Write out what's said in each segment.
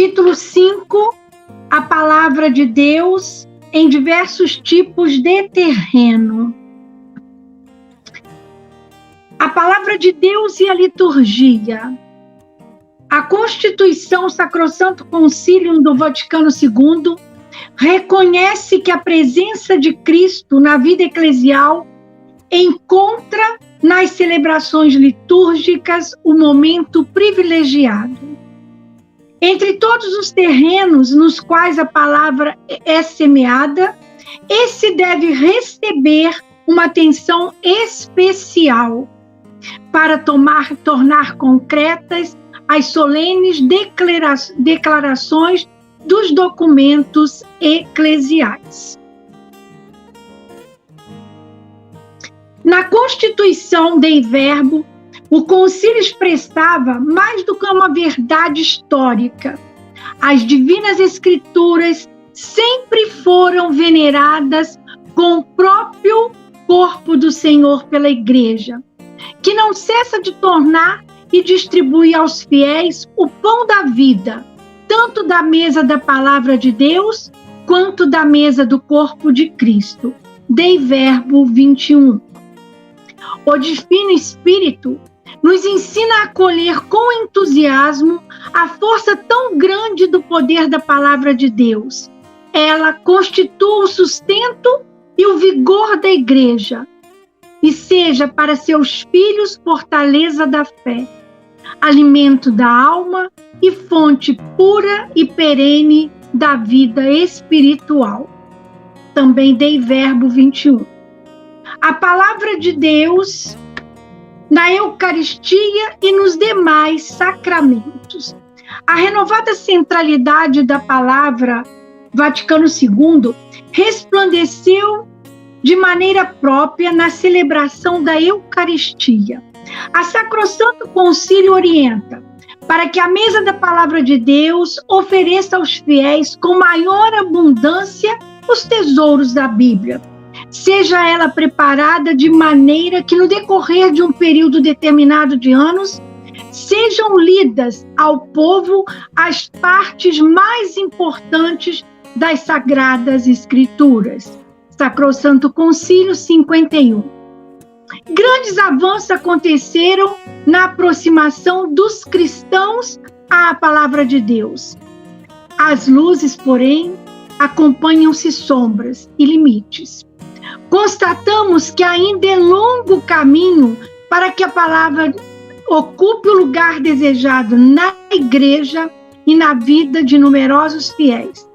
capítulo 5, a palavra de Deus em diversos tipos de terreno. A palavra de Deus e a liturgia. A Constituição Sacrosanto Concílio do Vaticano II reconhece que a presença de Cristo na vida eclesial encontra nas celebrações litúrgicas o momento privilegiado. Entre todos os terrenos nos quais a palavra é semeada, esse deve receber uma atenção especial para tornar concretas as solenes declarações dos documentos eclesiais. Na Constituição Dei Verbo, o concílio expressava mais do que uma verdade histórica. As divinas escrituras sempre foram veneradas com o próprio corpo do Senhor pela Igreja, que não cessa de tornar e distribuir aos fiéis o pão da vida, tanto da mesa da palavra de Deus, quanto da mesa do corpo de Cristo. Dei Verbo 21. O Divino Espírito nos ensina a acolher com entusiasmo a força tão grande do poder da palavra de Deus. Ela constitua o sustento e o vigor da Igreja, e seja para seus filhos fortaleza da fé, alimento da alma e fonte pura e perene da vida espiritual. Também Dei Verbo 21. A palavra de Deus na Eucaristia e nos demais sacramentos. A renovada centralidade da palavra Vaticano II resplandeceu de maneira própria na celebração da Eucaristia. A Sacrosanto Concílio orienta para que a mesa da palavra de Deus ofereça aos fiéis com maior abundância os tesouros da Bíblia, seja ela preparada de maneira que no decorrer de um período determinado de anos sejam lidas ao povo as partes mais importantes das Sagradas Escrituras. Sacrosanto Concílio 51. Grandes avanços aconteceram na aproximação dos cristãos à palavra de Deus. As luzes, porém, acompanham-se sombras e limites. Constatamos que ainda é longo o caminho para que a palavra ocupe o lugar desejado na Igreja e na vida de numerosos fiéis.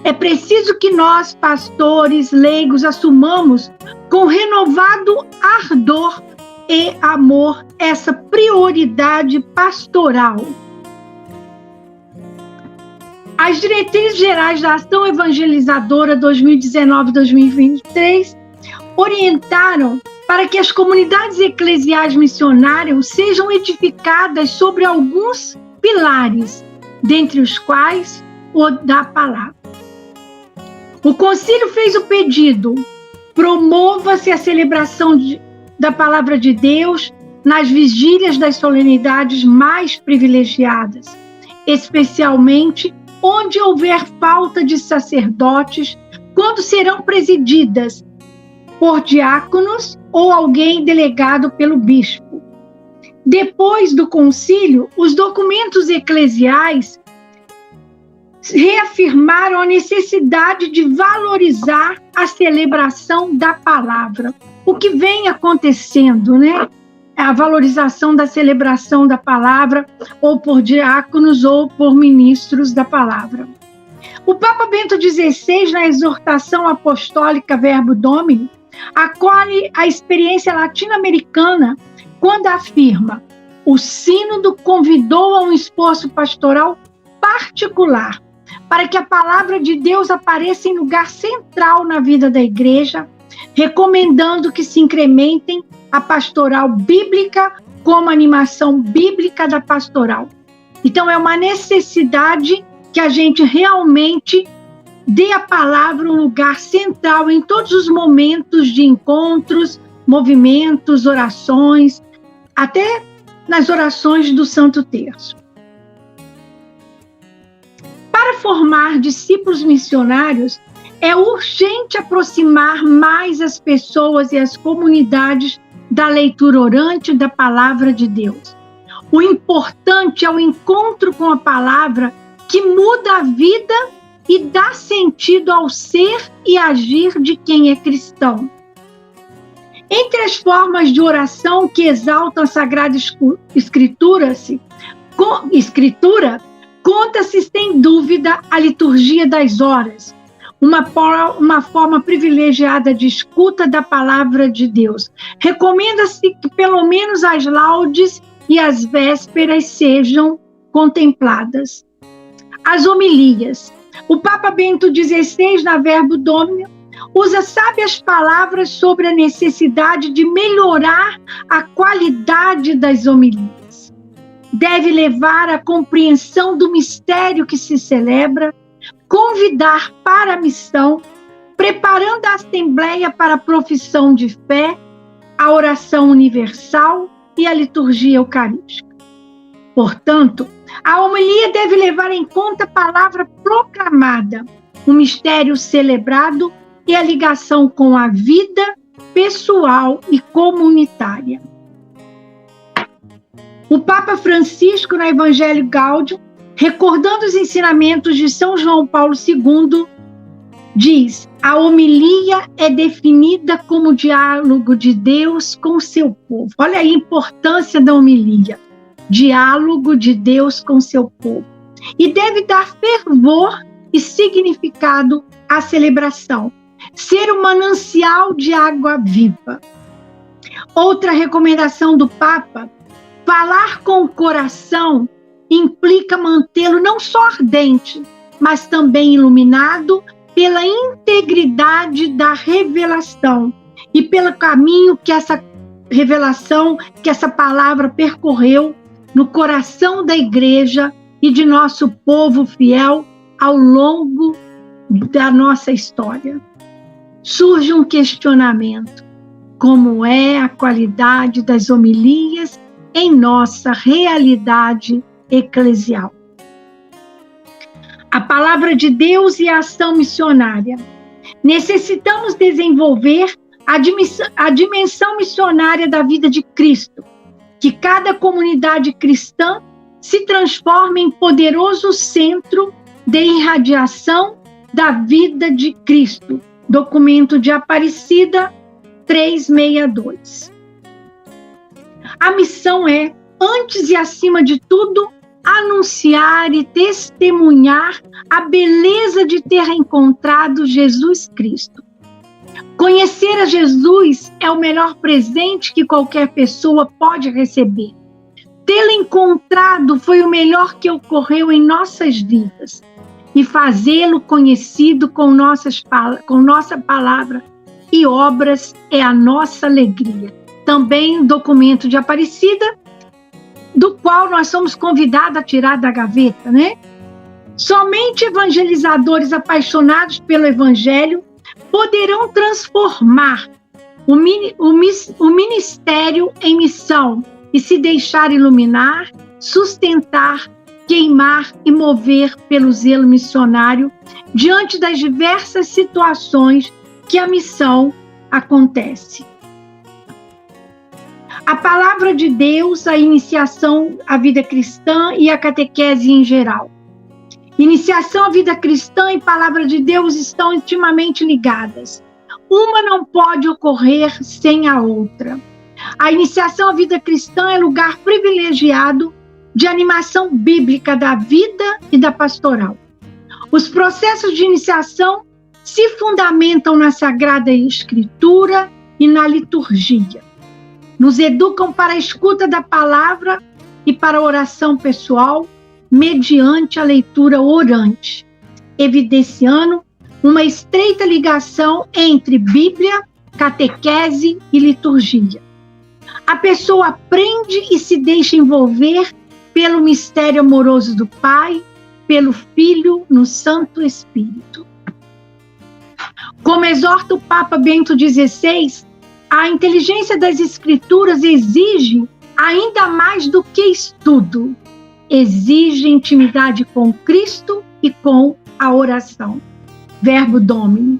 É preciso que nós, pastores, leigos, assumamos com renovado ardor e amor essa prioridade pastoral. As diretrizes gerais da ação evangelizadora 2019-2023 orientaram para que as comunidades eclesiais missionárias sejam edificadas sobre alguns pilares, dentre os quais o da palavra. O concílio fez o pedido: promova-se a celebração da palavra de Deus nas vigílias das solenidades mais privilegiadas, especialmente onde houver falta de sacerdotes, quando serão presididas por diáconos ou alguém delegado pelo bispo. Depois do concílio, os documentos eclesiais reafirmaram a necessidade de valorizar a celebração da palavra. O que vem acontecendo, né? A valorização da celebração da palavra, ou por diáconos ou por ministros da palavra. O Papa Bento XVI, na exortação apostólica Verbo Domini, acolhe a experiência latino-americana quando afirma: o sínodo convidou a um esforço pastoral particular para que a palavra de Deus apareça em lugar central na vida da Igreja, recomendando que se incrementem a pastoral bíblica como animação bíblica da pastoral. Então, é uma necessidade que a gente realmente dê à palavra um lugar central em todos os momentos de encontros, movimentos, orações, até nas orações do Santo Terço. formar discípulos missionários, é urgente aproximar mais as pessoas e as comunidades da leitura orante da palavra de Deus. O importante é o encontro com a palavra que muda a vida e dá sentido ao ser e agir de quem é cristão. Entre as formas de oração que exaltam a Sagrada Escritura, conta-se sem dúvida a liturgia das horas, uma forma privilegiada de escuta da palavra de Deus. Recomenda-se que pelo menos as laudes e as vésperas sejam contempladas. As homilias. O Papa Bento XVI, na Verbo Domini, usa sábias palavras sobre a necessidade de melhorar a qualidade das homilias. Deve levar à compreensão do mistério que se celebra, convidar para a missão, preparando a Assembleia para a profissão de fé, a oração universal e a liturgia eucarística. Portanto, a homilia deve levar em conta a palavra proclamada, o mistério celebrado e a ligação com a vida pessoal e comunitária. O Papa Francisco, no Evangelho Gaudium, recordando os ensinamentos de São João Paulo II, diz: a homilia é definida como diálogo de Deus com seu povo. Olha aí a importância da homilia. Diálogo de Deus com seu povo. E deve dar fervor e significado à celebração. Ser um manancial de água viva. Outra recomendação do Papa: falar com o coração implica mantê-lo não só ardente, mas também iluminado pela integridade da revelação e pelo caminho que essa revelação, que essa palavra percorreu no coração da Igreja e de nosso povo fiel ao longo da nossa história. Surge um questionamento: como é a qualidade das homilias em nossa realidade eclesial? A palavra de Deus e a ação missionária. Necessitamos desenvolver a dimensão missionária da vida de Cristo, que cada comunidade cristã se transforme em poderoso centro de irradiação da vida de Cristo. Documento de Aparecida 362. A missão é, antes e acima de tudo, anunciar e testemunhar a beleza de ter encontrado Jesus Cristo. Conhecer a Jesus é o melhor presente que qualquer pessoa pode receber. Tê-lo encontrado foi o melhor que ocorreu em nossas vidas. E fazê-lo conhecido com nossa palavra e obras é a nossa alegria. Também o documento de Aparecida, do qual nós somos convidados a tirar da gaveta, né? Somente evangelizadores apaixonados pelo Evangelho poderão transformar o ministério em missão e se deixar iluminar, sustentar, queimar e mover pelo zelo missionário diante das diversas situações que a missão acontece. A palavra de Deus, a iniciação à vida cristã e a catequese em geral. Iniciação à vida cristã e palavra de Deus estão intimamente ligadas. Uma não pode ocorrer sem a outra. A iniciação à vida cristã é lugar privilegiado de animação bíblica da vida e da pastoral. Os processos de iniciação se fundamentam na Sagrada Escritura e na liturgia. Nos educam para a escuta da palavra e para a oração pessoal, mediante a leitura orante, evidenciando uma estreita ligação entre Bíblia, catequese e liturgia. A pessoa aprende e se deixa envolver pelo mistério amoroso do Pai, pelo Filho no Santo Espírito. Como exorta o Papa Bento XVI, a inteligência das Escrituras exige ainda mais do que estudo. Exige intimidade com Cristo e com a oração. Verbo Domini.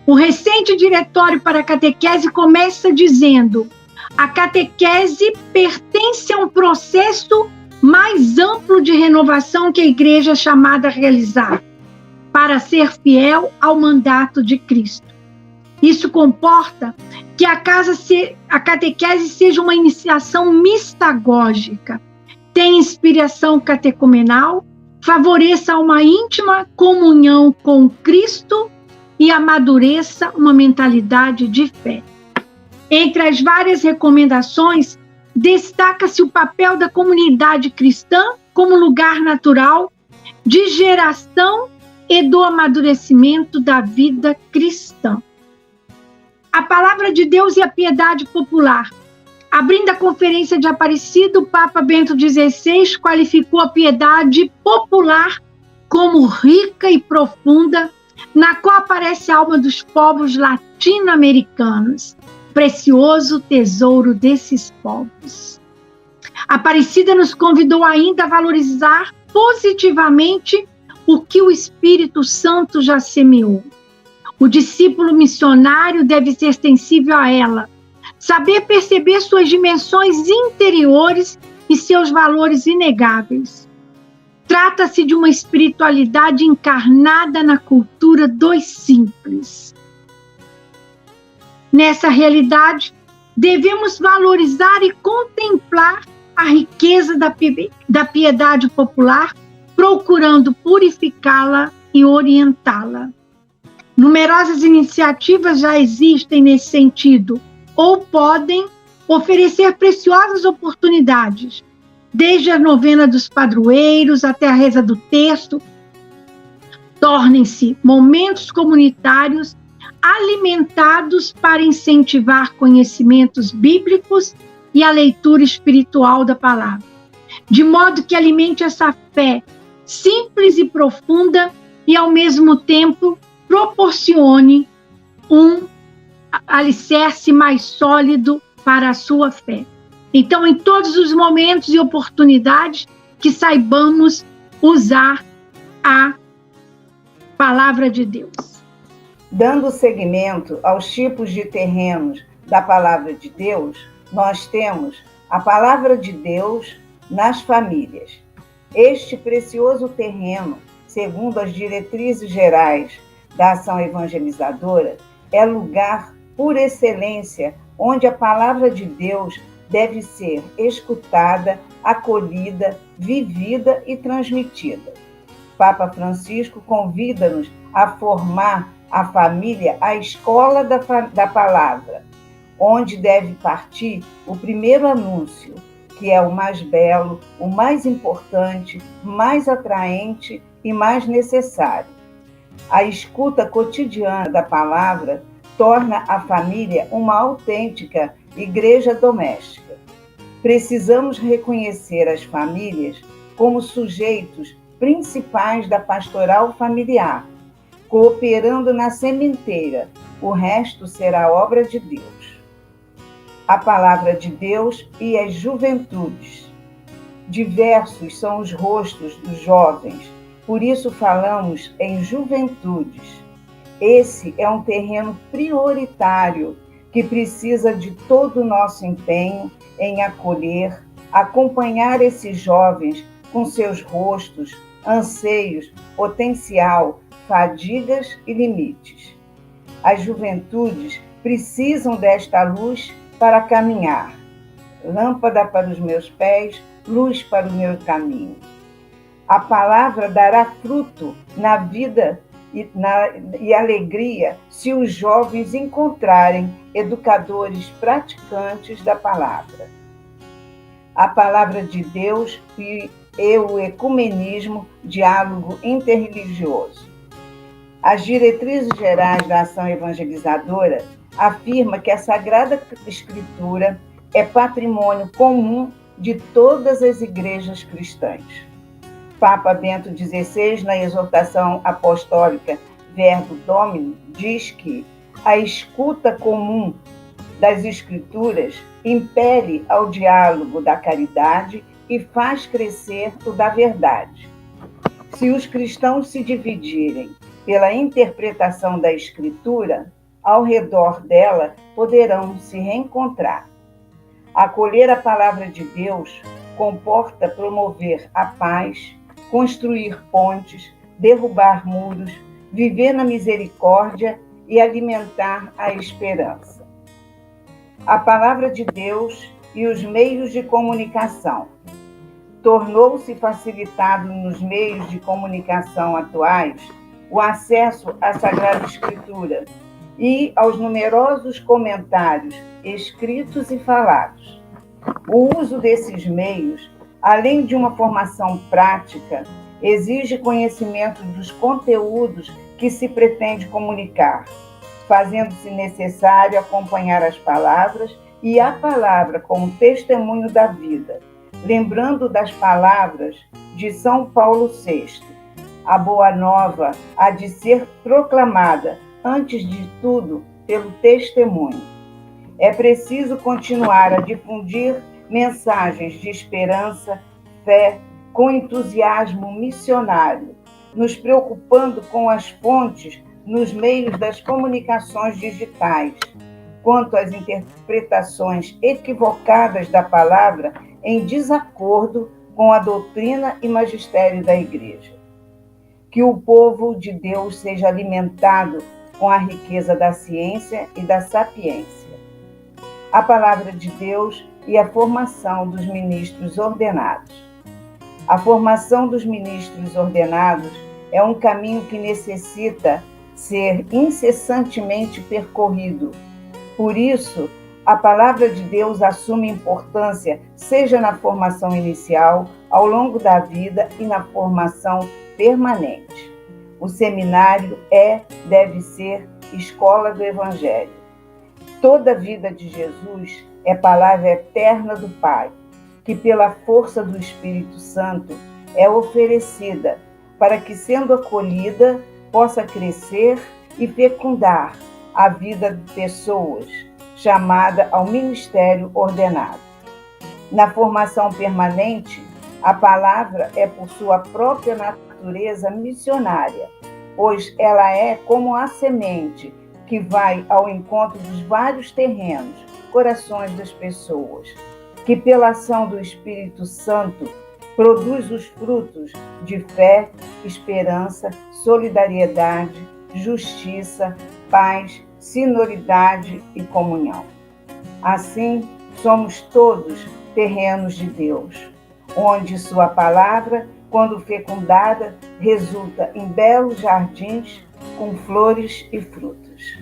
O recente diretório para a catequese começa dizendo: a catequese pertence a um processo mais amplo de renovação que a Igreja é chamada a realizar, para ser fiel ao mandato de Cristo. Isso comporta que a catequese seja uma iniciação mistagógica, tenha inspiração catecumenal, favoreça uma íntima comunhão com Cristo e amadureça uma mentalidade de fé. Entre as várias recomendações, destaca-se o papel da comunidade cristã como lugar natural de geração e do amadurecimento da vida cristã. A palavra de Deus e a piedade popular. Abrindo a Conferência de Aparecida, o Papa Bento XVI qualificou a piedade popular como rica e profunda, na qual aparece a alma dos povos latino-americanos, precioso tesouro desses povos. Aparecida nos convidou ainda a valorizar positivamente o que o Espírito Santo já semeou. O discípulo missionário deve ser sensível a ela, saber perceber suas dimensões interiores e seus valores inegáveis. Trata-se de uma espiritualidade encarnada na cultura dos simples. Nessa realidade, devemos valorizar e contemplar a riqueza da piedade popular, procurando purificá-la e orientá-la. Numerosas iniciativas já existem nesse sentido, ou podem oferecer preciosas oportunidades, desde a novena dos padroeiros até a reza do terço. Tornem-se momentos comunitários alimentados para incentivar conhecimentos bíblicos e a leitura espiritual da palavra, de modo que alimente essa fé simples e profunda e, ao mesmo tempo, proporcione um alicerce mais sólido para a sua fé. Então, em todos os momentos e oportunidades, que saibamos usar a palavra de Deus. Dando seguimento aos tipos de terrenos da palavra de Deus, nós temos a palavra de Deus nas famílias. Este precioso terreno, segundo as diretrizes gerais da ação evangelizadora, é lugar por excelência onde a palavra de Deus deve ser escutada, acolhida, vivida e transmitida. Papa Francisco convida-nos a formar a família a escola da palavra, onde deve partir o primeiro anúncio, que é o mais belo, o mais importante, mais atraente e mais necessário. A escuta cotidiana da palavra torna a família uma autêntica igreja doméstica. Precisamos reconhecer as famílias como sujeitos principais da pastoral familiar, cooperando na sementeira, o resto será obra de Deus. A palavra de Deus e as juventudes. Diversos são os rostos dos jovens, por isso falamos em juventudes. Esse é um terreno prioritário que precisa de todo o nosso empenho em acolher, acompanhar esses jovens com seus rostos, anseios, potencial, fadigas e limites. As juventudes precisam desta luz para caminhar. Lâmpada para os meus pés, luz para o meu caminho. A palavra dará fruto na vida e alegria se os jovens encontrarem educadores praticantes da palavra. A palavra de Deus e o ecumenismo, diálogo interreligioso. As diretrizes gerais da ação evangelizadora afirmam que a Sagrada Escritura é patrimônio comum de todas as igrejas cristãs. Papa Bento XVI, na exortação apostólica Verbo Domini, diz que a escuta comum das Escrituras impele ao diálogo da caridade e faz crescer o da verdade. Se os cristãos se dividirem pela interpretação da Escritura, ao redor dela poderão se reencontrar. Acolher a palavra de Deus comporta promover a paz, construir pontes, derrubar muros, viver na misericórdia e alimentar a esperança. A palavra de Deus e os meios de comunicação. Tornou-se facilitado nos meios de comunicação atuais o acesso à Sagrada Escritura e aos numerosos comentários escritos e falados. O uso desses meios, além de uma formação prática, exige conhecimento dos conteúdos que se pretende comunicar, fazendo-se necessário acompanhar as palavras e a palavra como testemunho da vida, lembrando das palavras de São Paulo VI. A boa nova há de ser proclamada, antes de tudo, pelo testemunho. É preciso continuar a difundir mensagens de esperança, fé, com entusiasmo missionário, nos preocupando com as fontes nos meios das comunicações digitais, quanto às interpretações equivocadas da palavra em desacordo com a doutrina e magistério da Igreja. Que o povo de Deus seja alimentado com a riqueza da ciência e da sapiência. A palavra de Deus e a formação dos ministros ordenados. A formação dos ministros ordenados é um caminho que necessita ser incessantemente percorrido. Por isso, a palavra de Deus assume importância, seja na formação inicial, ao longo da vida e na formação permanente. O seminário deve ser escola do Evangelho. Toda a vida de Jesus é palavra eterna do Pai, que pela força do Espírito Santo é oferecida para que, sendo acolhida, possa crescer e fecundar a vida de pessoas, chamada ao ministério ordenado. Na formação permanente, a palavra é por sua própria natureza missionária, pois ela é como a semente que vai ao encontro dos vários terrenos, corações das pessoas, que pela ação do Espírito Santo produz os frutos de fé, esperança, solidariedade, justiça, paz, sinoridade e comunhão. Assim, somos todos terrenos de Deus, onde sua palavra, quando fecundada, resulta em belos jardins com flores e frutos.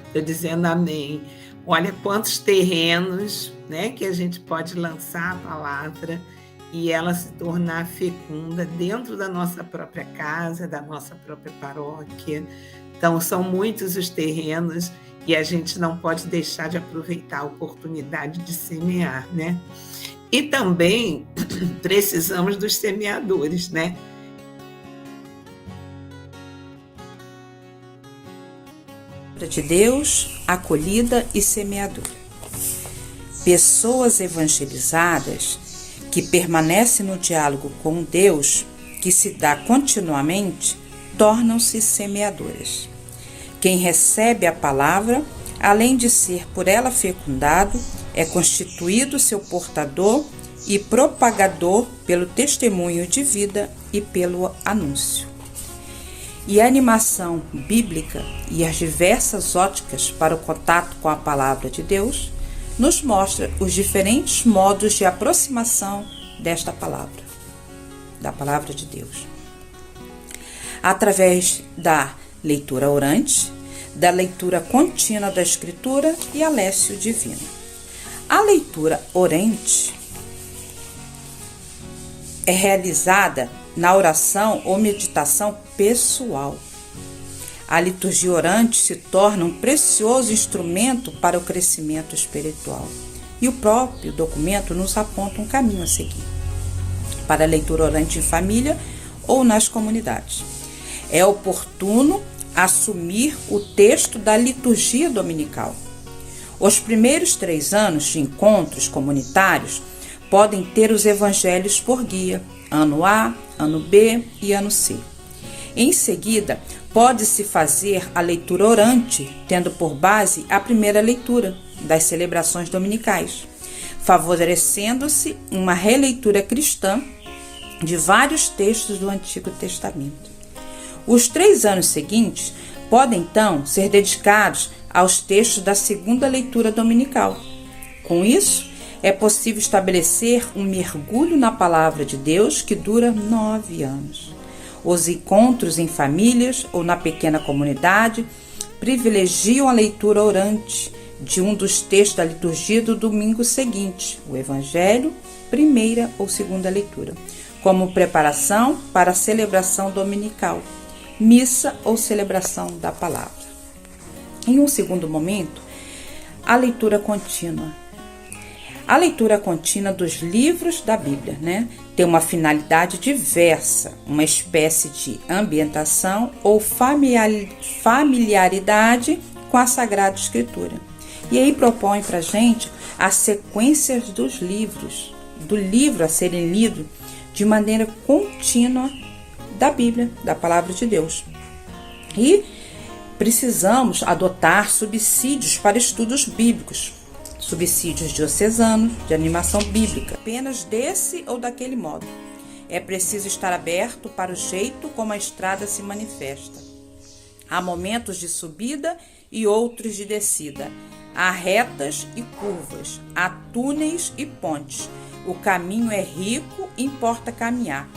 Estou dizendo amém. Olha quantos terrenos, né, que a gente pode lançar a palavra e ela se tornar fecunda dentro da nossa própria casa, da nossa própria paróquia. Então, são muitos os terrenos e a gente não pode deixar de aproveitar a oportunidade de semear, né? E também precisamos dos semeadores, né? De Deus, acolhida e semeadora. Pessoas evangelizadas que permanecem no diálogo com Deus, que se dá continuamente, tornam-se semeadoras. Quem recebe a palavra, além de ser por ela fecundado, é constituído seu portador e propagador pelo testemunho de vida e pelo anúncio. E a animação bíblica e as diversas óticas para o contato com a palavra de Deus nos mostra os diferentes modos de aproximação desta palavra, da palavra de Deus. Através da leitura orante, da leitura contínua da Escritura e a lécio divina. A leitura orante é realizada na oração ou meditação pessoal. A liturgia orante se torna um precioso instrumento para o crescimento espiritual. E o próprio documento nos aponta um caminho a seguir para a leitura orante em família ou nas comunidades. É oportuno assumir o texto da liturgia dominical. Os primeiros 3 anos de encontros comunitários podem ter os evangelhos por guia, ano A, ano B e ano C. Em seguida, pode-se fazer a leitura orante, tendo por base a primeira leitura das celebrações dominicais, favorecendo-se uma releitura cristã de vários textos do Antigo Testamento. Os 3 anos seguintes podem, então, ser dedicados aos textos da segunda leitura dominical. Com isso, é possível estabelecer um mergulho na Palavra de Deus que dura 9 anos. Os encontros em famílias ou na pequena comunidade privilegiam a leitura orante de um dos textos da liturgia do domingo seguinte, o Evangelho, primeira ou segunda leitura, como preparação para a celebração dominical, missa ou celebração da palavra. Em um segundo momento, a leitura contínua. A leitura contínua dos livros da Bíblia, tem uma finalidade diversa, uma espécie de ambientação ou familiaridade com a Sagrada Escritura. E aí propõe para a gente as sequências dos livros, do livro a serem lido de maneira contínua da Bíblia, da Palavra de Deus. E precisamos adotar subsídios para estudos bíblicos, subsídios diocesanos, de animação bíblica, apenas desse ou daquele modo. É preciso estar aberto para o jeito como a estrada se manifesta. Há momentos de subida e outros de descida. Há retas e curvas, há túneis e pontes. O caminho é rico, importa caminhar.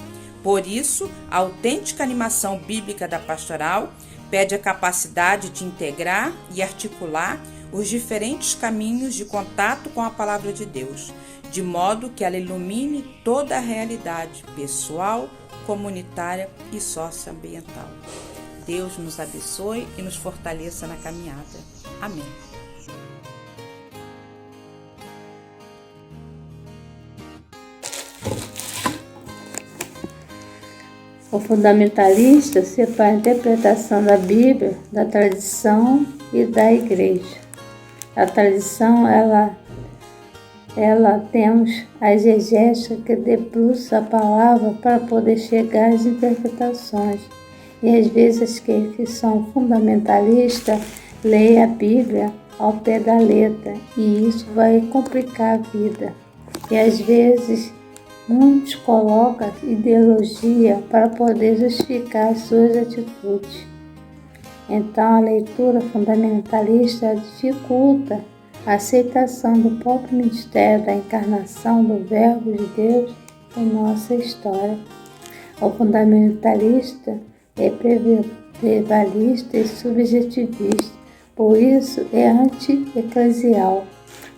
Por isso, a autêntica animação bíblica da pastoral pede a capacidade de integrar e articular os diferentes caminhos de contato com a Palavra de Deus, de modo que ela ilumine toda a realidade pessoal, comunitária e socioambiental. Deus nos abençoe e nos fortaleça na caminhada. Amém. O fundamentalista separa a interpretação da Bíblia da tradição e da Igreja. A tradição, ela temos a exegética que debruça a palavra para poder chegar às interpretações. E às vezes que são fundamentalistas leem a Bíblia ao pé da letra e isso vai complicar a vida. E às vezes muitos colocam ideologia para poder justificar as suas atitudes. Então, a leitura fundamentalista dificulta a aceitação do próprio mistério da encarnação do Verbo de Deus em nossa história. O fundamentalista é prevalista e subjetivista, por isso é anti-eclesial.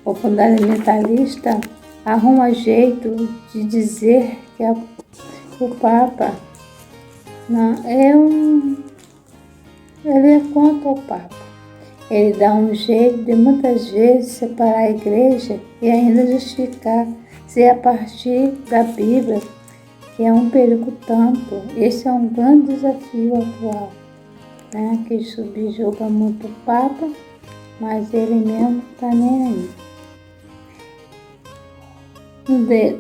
O fundamentalista arruma jeito de dizer que o Papa ele é contra o Papa. Ele dá um jeito de muitas vezes separar a igreja e ainda justificar se a partir da Bíblia, que é um perigo tanto. Esse é um grande desafio atual, que subjuga muito o Papa, mas ele mesmo está nem aí.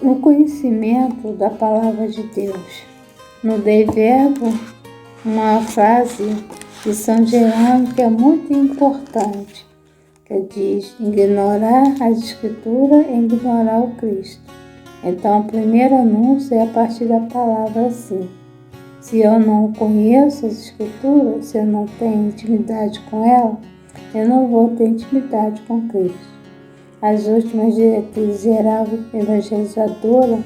No conhecimento da Palavra de Deus. No Dei Verbo, uma frase de São Jerônimo que é muito importante, que diz: ignorar as Escrituras é ignorar o Cristo. Então, o primeiro anúncio é a partir da palavra assim. Se eu não conheço as Escrituras, se eu não tenho intimidade com ela, eu não vou ter intimidade com Cristo. As últimas diretrizes geral evangelizadora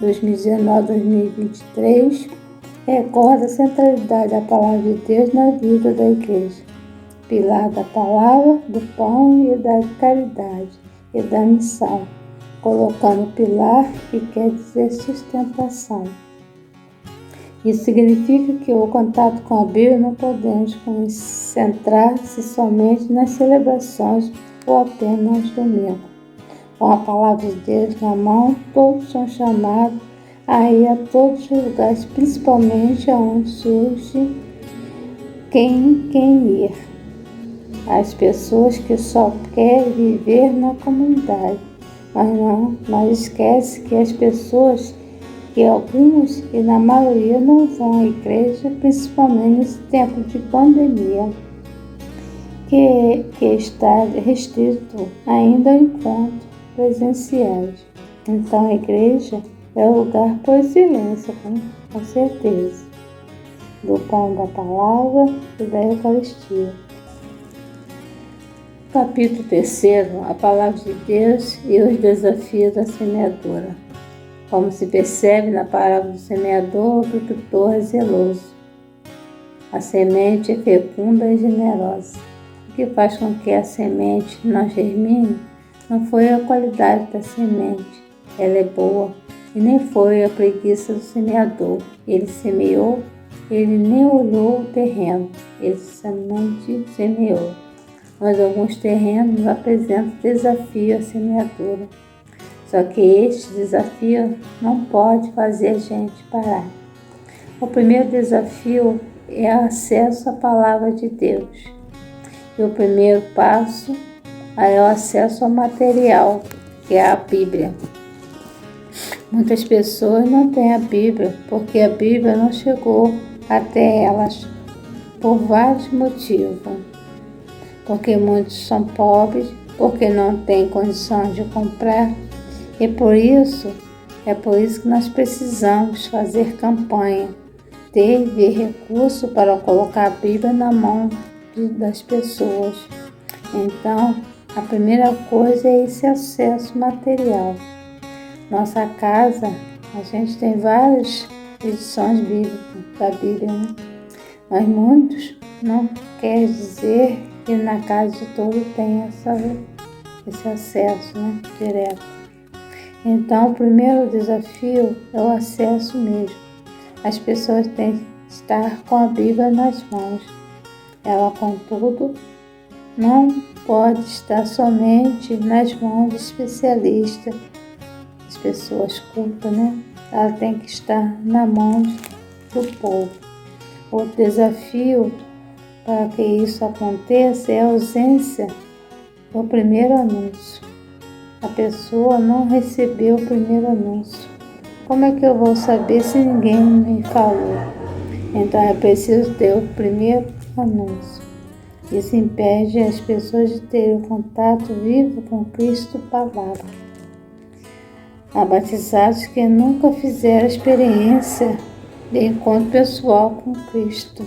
2019-2023 recorda a centralidade da Palavra de Deus na vida da Igreja, pilar da palavra, do pão e da caridade e da missão, colocando o pilar que quer dizer sustentação. Isso significa que o contato com a Bíblia não podemos concentrar-se somente nas celebrações ou apenas aos domingos. Com a Palavra de Deus na mão, todos são chamados a ir a todos os lugares, principalmente aonde surge quem ir. As pessoas que só querem viver na comunidade, mas esquece que as pessoas porque alguns e na maioria não vão à igreja, principalmente nesse tempo de pandemia, que está restrito ainda ao encontro presenciais. Então a igreja é o lugar por excelência, com certeza, do pão da palavra e da Eucaristia. Capítulo 3, a palavra de Deus e os desafios da semeadura. Como se percebe na palavra do semeador, o agricultor é zeloso. A semente é fecunda e generosa. O que faz com que a semente não germine não foi a qualidade da semente, ela é boa, e nem foi a preguiça do semeador. Ele semeou, ele nem olhou o terreno, ele somente semeou. Mas alguns terrenos apresentam desafio à semeadura. Só que este desafio não pode fazer a gente parar. O primeiro desafio é o acesso à palavra de Deus. E o primeiro passo é o acesso ao material, que é a Bíblia. Muitas pessoas não têm a Bíblia, porque a Bíblia não chegou até elas por vários motivos. Porque muitos são pobres, porque não têm condições de comprar. E por isso que nós precisamos fazer campanha, ter recurso para colocar a Bíblia na mão das pessoas. Então, a primeira coisa é esse acesso material. Nossa casa, a gente tem várias edições bíblicas da Bíblia, né? Mas muitos não quer dizer que na casa de todos tem esse acesso, né, direto. Então, o primeiro desafio é o acesso mesmo. As pessoas têm que estar com a Bíblia nas mãos. Ela, contudo, não pode estar somente nas mãos de especialistas, as pessoas cultas, né? Ela tem que estar nas mãos do povo. O desafio para que isso aconteça é a ausência do primeiro anúncio. A pessoa não recebeu o primeiro anúncio. Como é que eu vou saber se ninguém me falou? Então é preciso ter o primeiro anúncio. Isso impede as pessoas de terem um contato vivo com Cristo Palavra. Há batizados que nunca fizeram experiência de encontro pessoal com Cristo.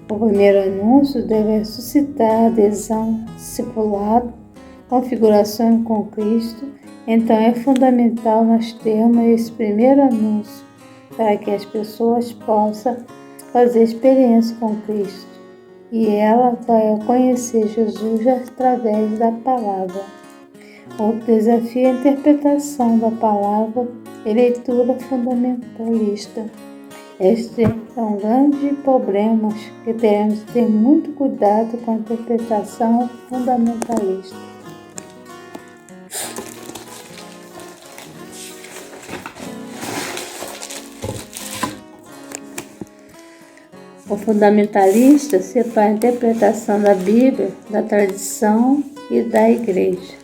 O primeiro anúncio deve suscitar adesão, discipulado, configuração com Cristo. Então é fundamental nós termos esse primeiro anúncio para que as pessoas possam fazer experiência com Cristo. E ela vai conhecer Jesus através da palavra. Outro desafio é a interpretação da palavra e leitura fundamentalista. Este é um grande problema que teremos que ter muito cuidado com a interpretação fundamentalista. O fundamentalista separa a interpretação da Bíblia da tradição e da igreja.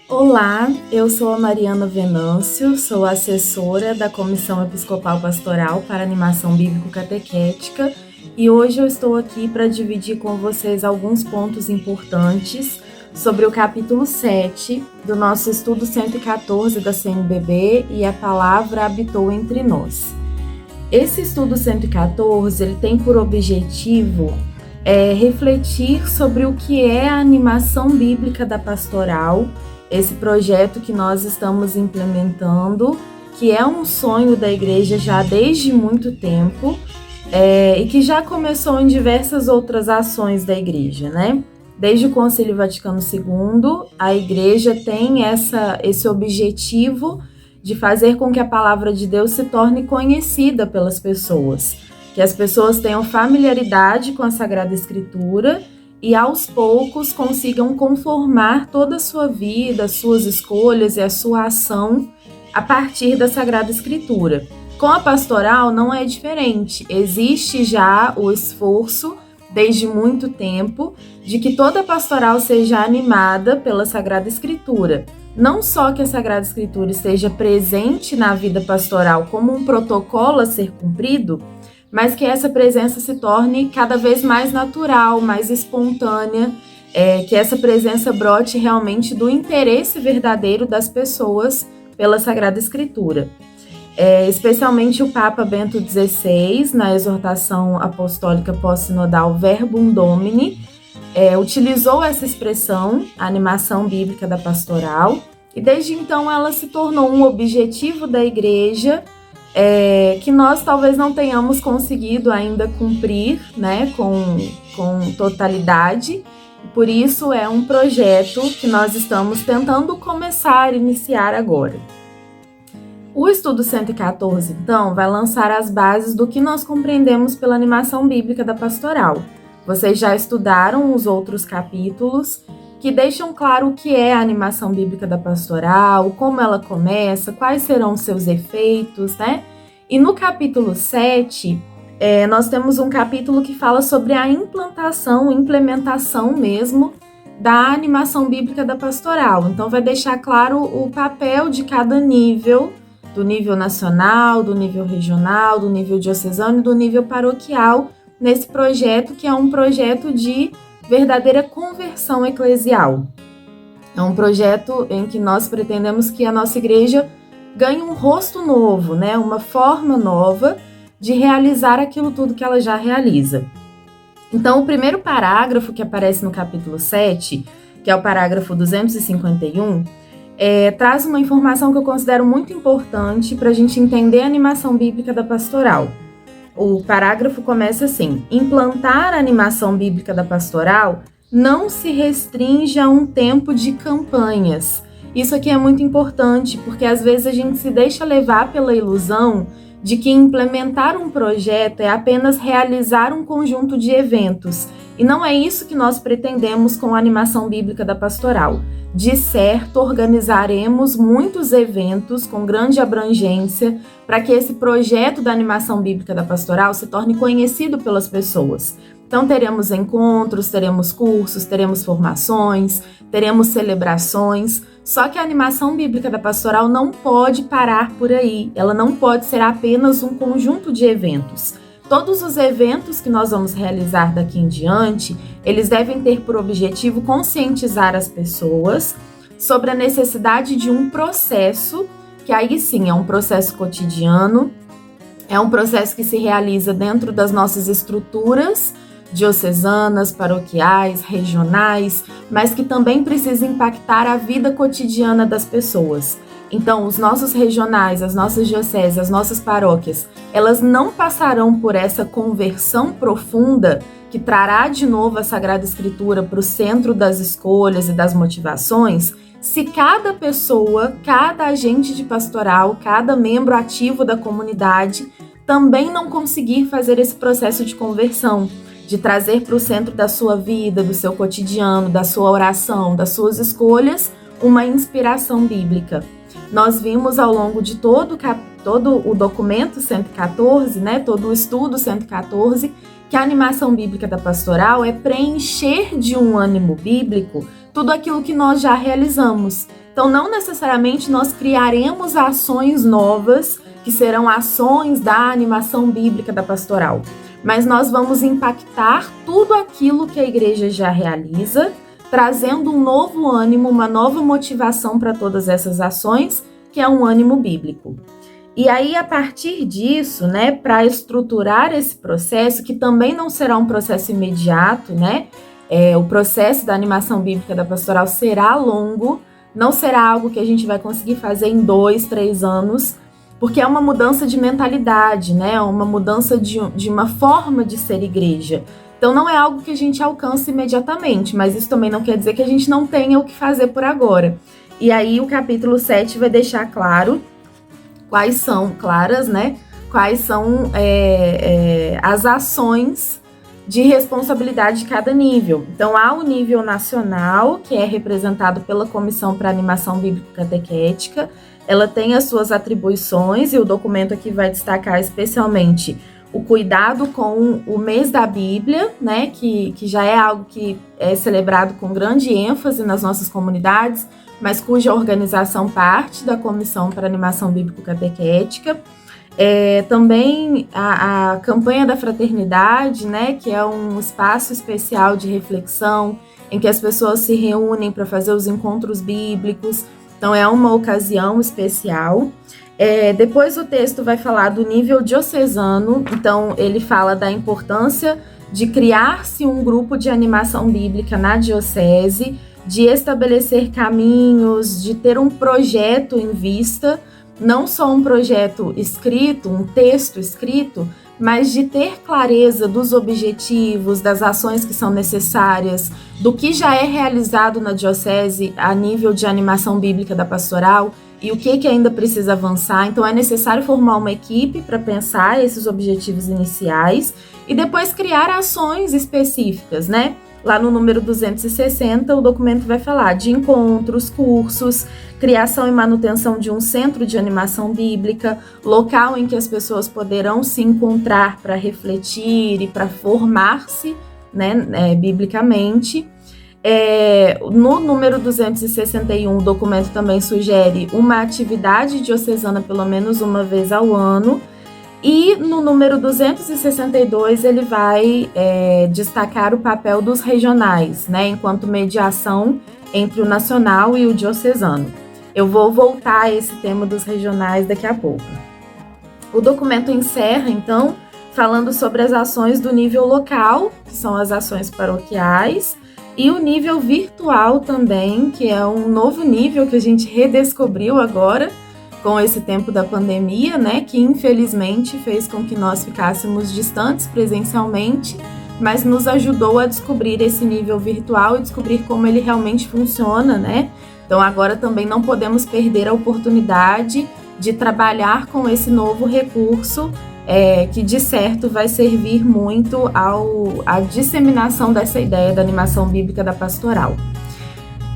Olá, eu sou a Mariana Venâncio, sou assessora da Comissão Episcopal Pastoral para Animação Bíblico-Catequética e hoje eu estou aqui para dividir com vocês alguns pontos importantes sobre o capítulo 7 do nosso estudo 114 da CNBB e a palavra habitou entre nós. Esse estudo 114 ele tem por objetivo refletir sobre o que é a animação bíblica da pastoral, esse projeto que nós estamos implementando, que é um sonho da igreja já desde muito tempo e que já começou em diversas outras ações da igreja, né? Desde o Concílio Vaticano II, a igreja tem esse objetivo de fazer com que a palavra de Deus se torne conhecida pelas pessoas, que as pessoas tenham familiaridade com a Sagrada Escritura e aos poucos consigam conformar toda a sua vida, suas escolhas e a sua ação a partir da Sagrada Escritura. Com a pastoral não é diferente, existe já o esforço desde muito tempo, de que toda pastoral seja animada pela Sagrada Escritura. Não só que a Sagrada Escritura esteja presente na vida pastoral como um protocolo a ser cumprido, mas que essa presença se torne cada vez mais natural, mais espontânea, que essa presença brote realmente do interesse verdadeiro das pessoas pela Sagrada Escritura. Especialmente o Papa Bento XVI, na exortação apostólica pós-sinodal Verbum Domini, utilizou essa expressão, a animação bíblica da pastoral, e desde então ela se tornou um objetivo da Igreja que nós talvez não tenhamos conseguido ainda cumprir, né, com totalidade. Por isso é um projeto que nós estamos tentando começar, iniciar agora. O estudo 114, então, vai lançar as bases do que nós compreendemos pela animação bíblica da pastoral. Vocês já estudaram os outros capítulos que deixam claro o que é a animação bíblica da pastoral, como ela começa, quais serão seus efeitos, né? E no capítulo 7, nós temos um capítulo que fala sobre a implementação mesmo da animação bíblica da pastoral. Então vai deixar claro o papel de cada nível, do nível nacional, do nível regional, do nível diocesano e do nível paroquial, nesse projeto que é um projeto de verdadeira conversão eclesial. É um projeto em que nós pretendemos que a nossa igreja ganhe um rosto novo, né? Uma forma nova de realizar aquilo tudo que ela já realiza. Então, o primeiro parágrafo que aparece no capítulo 7, que é o parágrafo 251, traz uma informação que eu considero muito importante para a gente entender a animação bíblica da pastoral. O parágrafo começa assim: implantar a animação bíblica da pastoral não se restringe a um tempo de campanhas. Isso aqui é muito importante, porque às vezes a gente se deixa levar pela ilusão de que implementar um projeto é apenas realizar um conjunto de eventos. E não é isso que nós pretendemos com a animação bíblica da pastoral. De certo, organizaremos muitos eventos com grande abrangência para que esse projeto da animação bíblica da pastoral se torne conhecido pelas pessoas. Então, teremos encontros, teremos cursos, teremos formações, teremos celebrações. Só que a animação bíblica da pastoral não pode parar por aí. Ela não pode ser apenas um conjunto de eventos. Todos os eventos que nós vamos realizar daqui em diante, eles devem ter por objetivo conscientizar as pessoas sobre a necessidade de um processo, que aí sim é um processo cotidiano, é um processo que se realiza dentro das nossas estruturas diocesanas, paroquiais, regionais, mas que também precisa impactar a vida cotidiana das pessoas. Então, os nossos regionais, as nossas dioceses, as nossas paróquias, elas não passarão por essa conversão profunda que trará de novo a Sagrada Escritura para o centro das escolhas e das motivações, se cada pessoa, cada agente de pastoral, cada membro ativo da comunidade também não conseguir fazer esse processo de conversão, de trazer para o centro da sua vida, do seu cotidiano, da sua oração, das suas escolhas, uma inspiração bíblica. Nós vimos ao longo de todo o documento 114, né, todo o estudo 114, que a animação bíblica da pastoral é preencher de um ânimo bíblico tudo aquilo que nós já realizamos. Então, não necessariamente nós criaremos ações novas, que serão ações da animação bíblica da pastoral, mas nós vamos impactar tudo aquilo que a igreja já realiza, trazendo um novo ânimo, uma nova motivação para todas essas ações, que é um ânimo bíblico. E aí, a partir disso, né, para estruturar esse processo, que também não será um processo imediato, né, o processo da animação bíblica da pastoral será longo, não será algo que a gente vai conseguir fazer em 2, 3 anos, porque é uma mudança de mentalidade, né, uma mudança de uma forma de ser igreja. Então, não é algo que a gente alcance imediatamente, mas isso também não quer dizer que a gente não tenha o que fazer por agora. E aí, o capítulo 7 vai deixar claro quais são as ações de responsabilidade de cada nível. Então, há o nível nacional, que é representado pela Comissão para Animação Bíblico-Catequética. Ela tem as suas atribuições, e o documento aqui vai destacar especialmente o cuidado com o mês da Bíblia, né, que já é algo que é celebrado com grande ênfase nas nossas comunidades, mas cuja organização parte da Comissão para Animação Bíblico-Catequética. Também a campanha da fraternidade, né, que é um espaço especial de reflexão, em que as pessoas se reúnem para fazer os encontros bíblicos. Então, é uma ocasião especial. Depois o texto vai falar do nível diocesano, então ele fala da importância de criar-se um grupo de animação bíblica na diocese, de estabelecer caminhos, de ter um projeto em vista, não só um projeto escrito, um texto escrito, mas de ter clareza dos objetivos, das ações que são necessárias, do que já é realizado na diocese a nível de animação bíblica da pastoral e o que ainda precisa avançar. Então é necessário formar uma equipe para pensar esses objetivos iniciais e depois criar ações específicas, né? Lá no número 260, o documento vai falar de encontros, cursos, criação e manutenção de um centro de animação bíblica, local em que as pessoas poderão se encontrar para refletir e para formar-se, né, biblicamente. No número 261, o documento também sugere uma atividade diocesana pelo menos uma vez ao ano. E no número 262 ele vai destacar o papel dos regionais, né, enquanto mediação entre o nacional e o diocesano. Eu vou voltar a esse tema dos regionais daqui a pouco. O documento encerra, então, falando sobre as ações do nível local, que são as ações paroquiais, e o nível virtual também, que é um novo nível que a gente redescobriu agora, com esse tempo da pandemia, né, que infelizmente fez com que nós ficássemos distantes presencialmente, mas nos ajudou a descobrir esse nível virtual e descobrir como ele realmente funciona, né? Então agora também não podemos perder a oportunidade de trabalhar com esse novo recurso, que de certo vai servir muito à disseminação dessa ideia da animação bíblica da pastoral.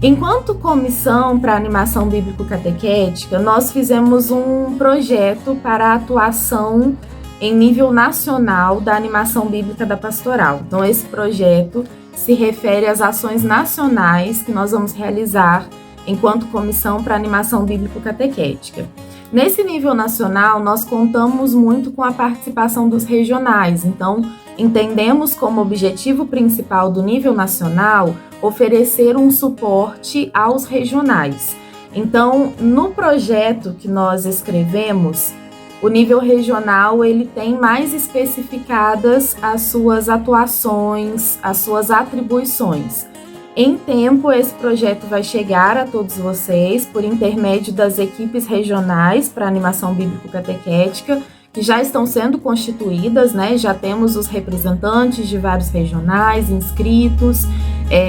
Enquanto comissão para animação bíblico-catequética, nós fizemos um projeto para a atuação em nível nacional da animação bíblica da pastoral. Então, esse projeto se refere às ações nacionais que nós vamos realizar enquanto comissão para animação bíblico-catequética. Nesse nível nacional, nós contamos muito com a participação dos regionais. Então, entendemos como objetivo principal do nível nacional oferecer um suporte aos regionais. Então, no projeto que nós escrevemos, o nível regional ele tem mais especificadas as suas atuações, as suas atribuições. Em tempo, esse projeto vai chegar a todos vocês por intermédio das equipes regionais para animação bíblico-catequética, que já estão sendo constituídas, né? Já temos os representantes de vários regionais inscritos,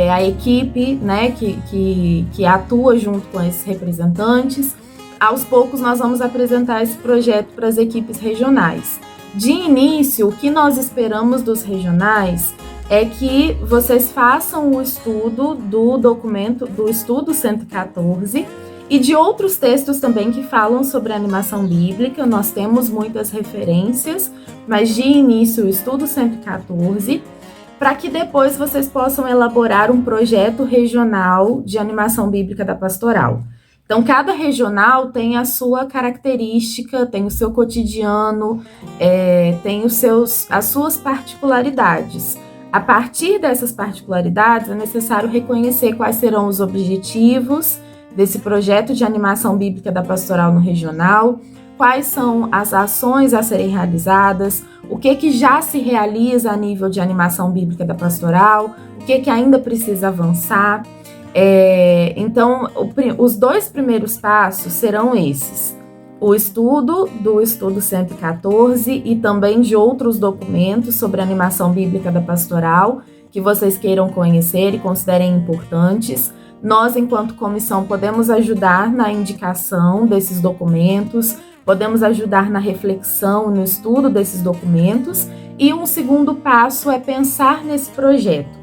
a equipe, né, que atua junto com esses representantes. Aos poucos nós vamos apresentar esse projeto para as equipes regionais. De início, o que nós esperamos dos regionais é que vocês façam o estudo do documento, do estudo 114, e de outros textos também que falam sobre a animação bíblica. Nós temos muitas referências, mas de início o estudo 114, para que depois vocês possam elaborar um projeto regional de animação bíblica da pastoral. Então, cada regional tem a sua característica, tem o seu cotidiano, tem as suas particularidades. A partir dessas particularidades, é necessário reconhecer quais serão os objetivos desse projeto de animação bíblica da pastoral no regional, quais são as ações a serem realizadas, o que já se realiza a nível de animação bíblica da pastoral, o que ainda precisa avançar. Então, os dois primeiros passos serão esses: o estudo do estudo 114 e também de outros documentos sobre a animação bíblica da pastoral que vocês queiram conhecer e considerem importantes. Nós, enquanto comissão, podemos ajudar na indicação desses documentos, podemos ajudar na reflexão, no estudo desses documentos. E um segundo passo é pensar nesse projeto,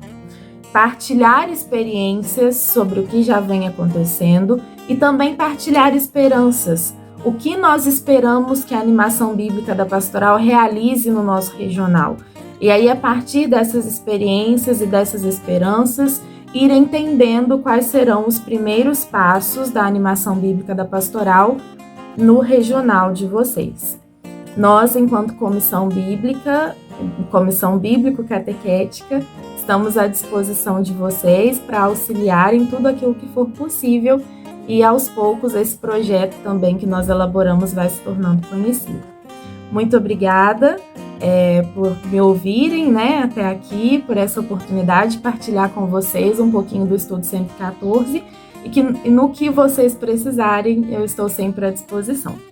partilhar experiências sobre o que já vem acontecendo e também partilhar esperanças. o que nós esperamos que a animação bíblica da pastoral realize no nosso regional. E aí, a partir dessas experiências e dessas esperanças, ir entendendo quais serão os primeiros passos da animação bíblica da pastoral no regional de vocês. Nós, enquanto comissão bíblico-catequética, estamos à disposição de vocês para auxiliar em tudo aquilo que for possível e, aos poucos, esse projeto também que nós elaboramos vai se tornando conhecido. Muito obrigada por me ouvirem, né, até aqui, por essa oportunidade de partilhar com vocês um pouquinho do Estudo 114 e no que vocês precisarem, eu estou sempre à disposição.